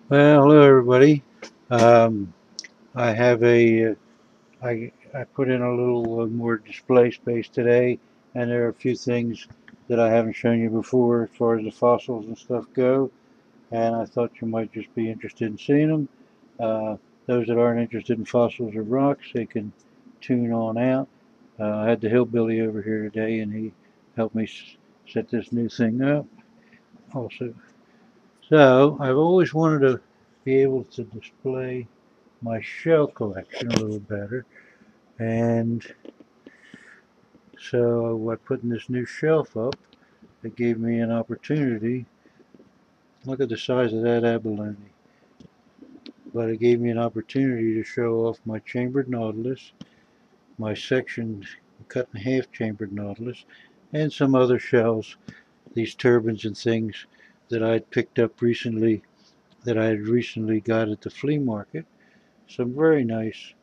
Well, hello everybody. Um, I have I put in a little more display space today, and there are a few things that I haven't shown you before as far as the fossils and stuff go, and I thought you might just be interested in seeing them. Uh, those that aren't interested in fossils or rocks, they can tune on out. I had the hillbilly over here today, and he helped me set this new thing up also. So I've always wanted to be able to display my shell collection a little better, and so by putting this new shelf up, it gave me an opportunity. Look at the size of that abalone. But it gave me an opportunity to show off my chambered nautilus, my sectioned cut in half chambered nautilus, and some other shells, these turbines and things that I'd picked up recently, that I had recently got at the flea market. Some very nice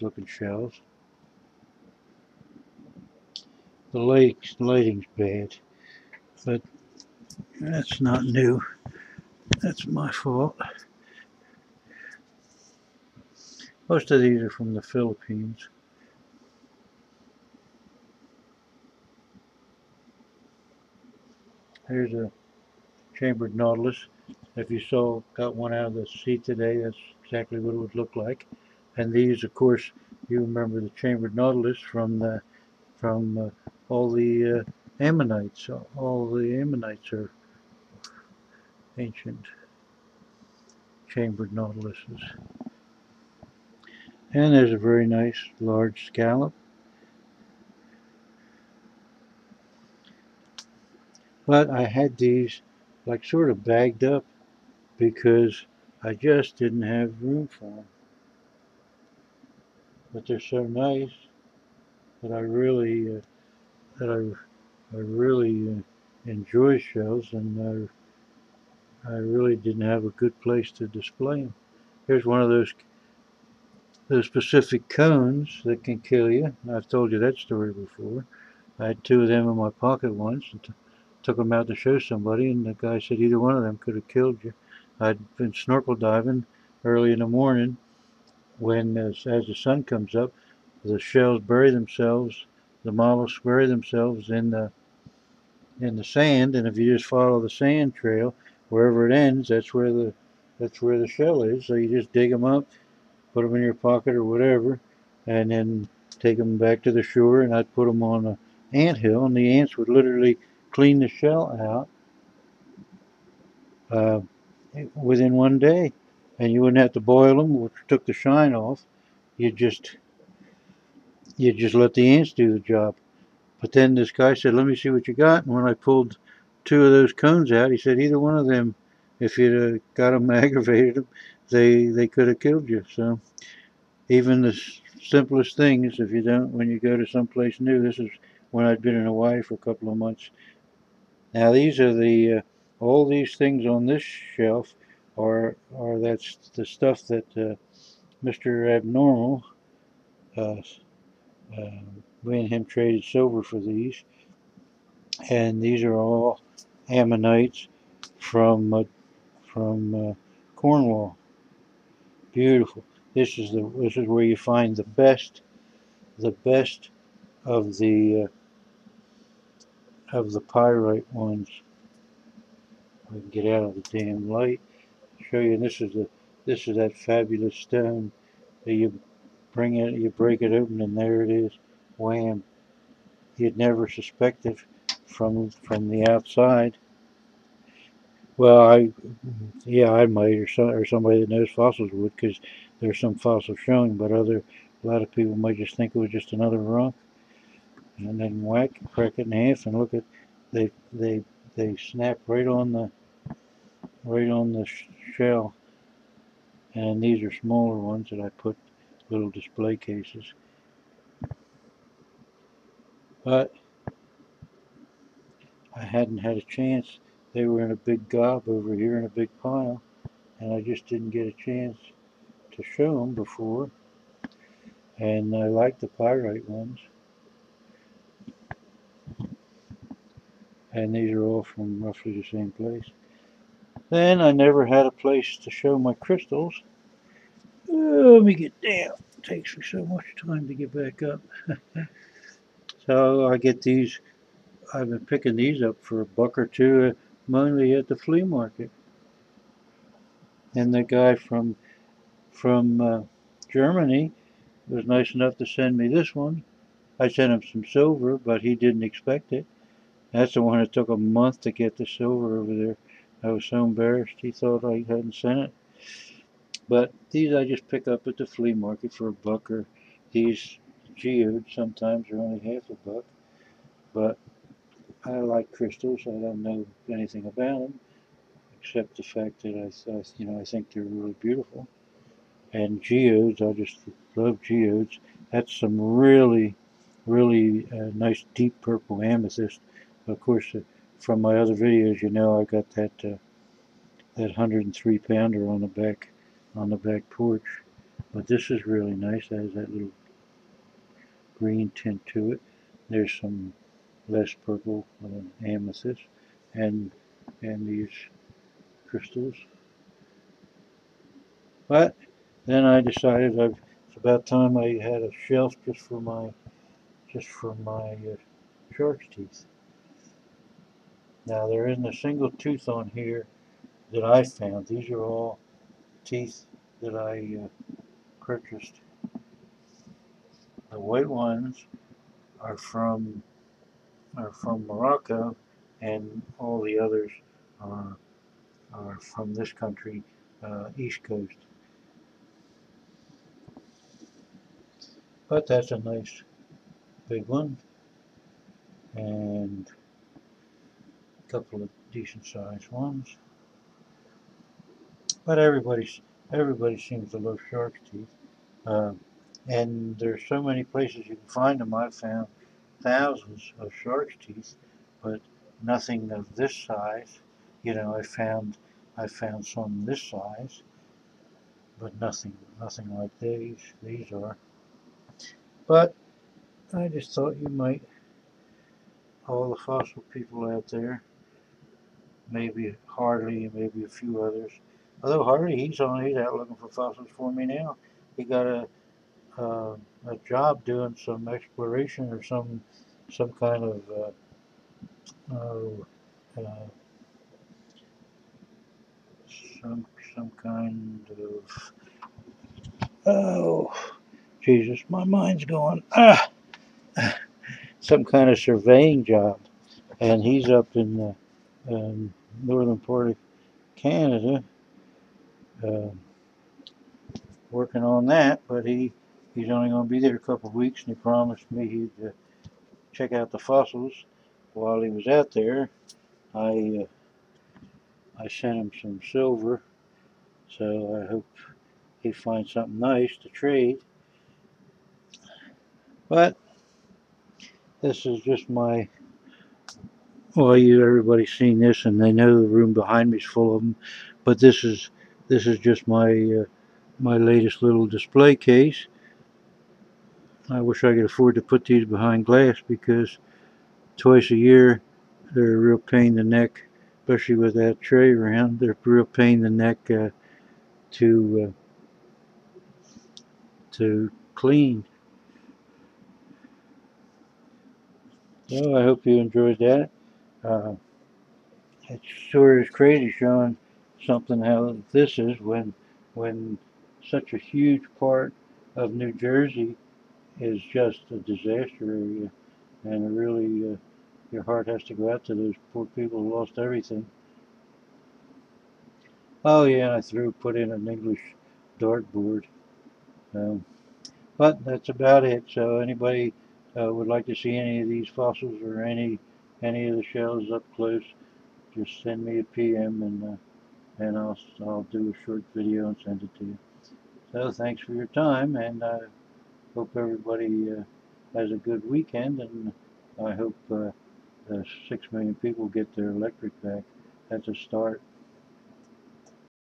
looking shells. The lighting's bad, but that's not new. That's my fault. Most of these are from the Philippines. Here's a chambered nautilus. If you got one out of the sea today, that's exactly what it would look like. And these, of course, you remember the chambered nautilus from all the ammonites. All the ammonites are ancient chambered nautiluses. And there's a very nice large scallop. But I had these like sort of bagged up because I just didn't have room for them. But they're so nice that I really enjoy shells, and I really didn't have a good place to display them. Here's one of those Pacific cones that can kill you. I've told you that story before. I had two of them in my pocket once and took them out to show somebody, and the guy said either one of them could have killed you. I'd been snorkel diving early in the morning when, as the sun comes up, the shells bury themselves, the mollusks bury themselves in the sand, and if you just follow the sand trail, wherever it ends, that's where the shell is. So you just dig them up, put them in your pocket or whatever, and then take them back to the shore. And I'd put them on an ant hill, and the ants would literally clean the shell out uh, within one day, and you wouldn't have to boil them, which took the shine off. You just you just let the ants do the job. But then this guy said, "Let me see what you got." And when I pulled two of those cones out, he said, "Either one of them, if you'd got them aggravated them, they could have killed you." So even the simplest things, if you don't, when you go to someplace new, this is when I'd been in Hawaii for a couple of months. Now these are all these things on this shelf are that's the stuff that Mr. Abnormal, uh, uh, we and him traded silver for these, and these are all ammonites from Cornwall. Beautiful. This is where you find the best of the pyrite ones. I can get out of the damn light. Show you. This is that fabulous stone that you break it open, and there it is. Wham! You'd never suspect it from the outside. Well, yeah, I might, or somebody that knows fossils would, because there's some fossils showing, but a lot of people might just think it was just another rock, and then whack, crack it in half, and look at, they they they snap right on the shell, and these are smaller ones that I put little display cases, but I hadn't had a chance. They were in a big gob over here in a big pile, and I just didn't get a chance to show them before. And I like the pyrite ones. and these are all from roughly the same place. Then I never had a place to show my crystals. Let me get down. It takes me so much time to get back up. So I get these. I've been picking these up for $1 or $2, mainly at the flea market. And the guy from Germany was nice enough to send me this one. I sent him some silver, but he didn't expect it. That's the one that took a month to get the silver over there. I was so embarrassed. He thought I hadn't sent it. But these I just pick up at the flea market for $1, or these geodes sometimes are only half $1. But I like crystals. I don't know anything about them except the fact that I think they're really beautiful. And geodes, I just love geodes. That's some really, really nice deep purple amethyst. Of course, from my other videos, I got that 103 pounder on the back porch. But this is really nice. It has that little green tint to it. There's some less purple amethyst, and these crystals. But then I decided it's about time I had a shelf just for my shark's teeth. Now there isn't a single tooth on here that I found. These are all teeth that I purchased. The white ones are from Morocco, and all the others are from this country, East Coast. But that's a nice big one, and a couple of decent sized ones. But everybody seems to love shark's teeth, uh, and there's so many places you can find them. I've found thousands of shark's teeth, but nothing of this size. I found some this size, but nothing like these. These are. But I just thought you might, all the fossil people out there, maybe Harley, maybe a few others. Although Harley, he's out looking for fossils for me now. He got uh, a job doing some exploration or some kind of uh, some kind of oh Jesus, my mind's going some kind of surveying job, and he's up in the northern part of Canada uh, working on that. But he's only going to be there a couple of weeks, and he promised me he'd check out the fossils while he was out there. I sent him some silver, so I hope he finds something nice to trade. But this is just my, well, everybody's seen this and they know the room behind me is full of them. But this is just my my latest little display case. I wish I could afford to put these behind glass, because twice a year they're a real pain in the neck, especially with that tray around. They're a real pain in the neck to clean. So I hope you enjoyed that. Uh, it sure is crazy showing something how this is when such a huge part of New Jersey is just a disaster area, and really your heart has to go out to those poor people who lost everything. Oh yeah, I put in an English dartboard. Um, but that's about it. So anybody would like to see any of these fossils or any of the shells up close, just send me a PM, and I'll do a short video and send it to you. So thanks for your time, and I hope everybody has a good weekend, and I hope 6 million people get their electric back. That's a start.